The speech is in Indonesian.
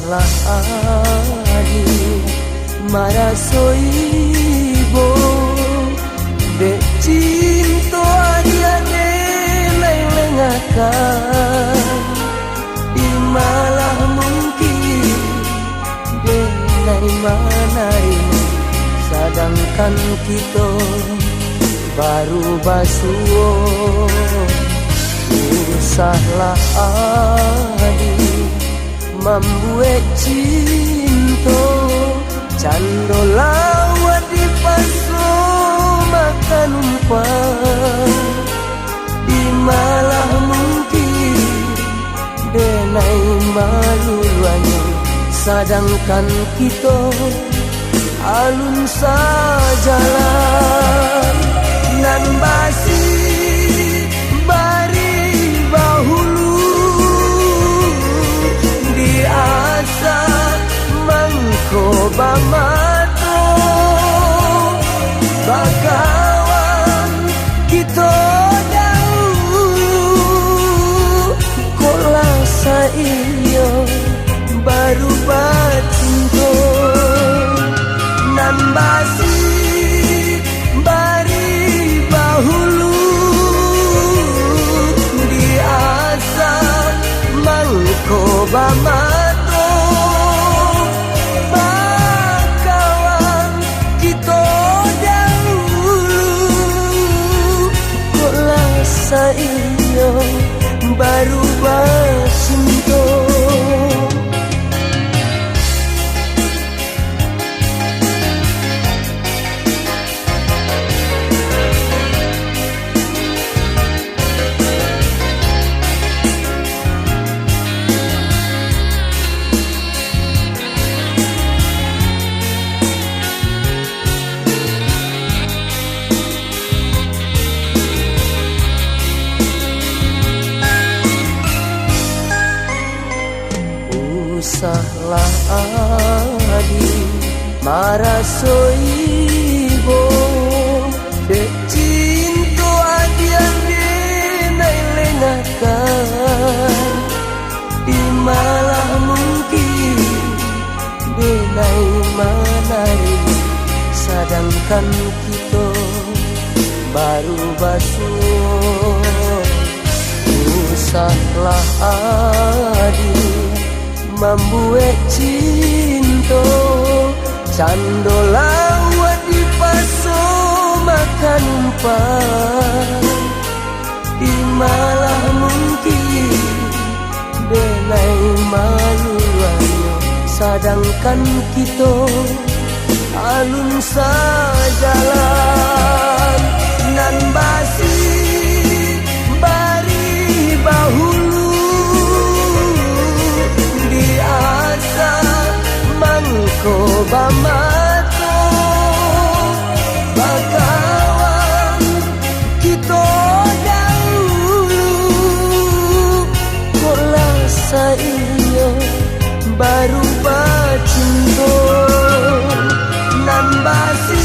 usahlah adi marasoibo dek cinta adiane lengakan di malah mungkin denai manai sedangkan kita baru basuo. Usahlah adi membuat cinta cando lawat di paso makan umpan di malah mungkin denai maluannya sedangkan kita alun sajalan nan basi bari bahulu di asa mangkoba mato bakawan kita dahulu kola saiyo baru bacinto nan basi bari bahulu di asa mangkoba mato bakawan kita dahulu kola saiyo baru bacinto. Usahlah adi marasoibo dek cinta adiane nai lengakan di malah mungkin denai manai sedangkan kita baru basuh. Usahlah adi membuat cinta cando lawat di paso makan umpan di malah mungkin denai maluannya sedangkan kita alun sajalan nan basi bari bahulu mangkoba mato bakawan kita dahulu kola saiyo baru bacinto nan basi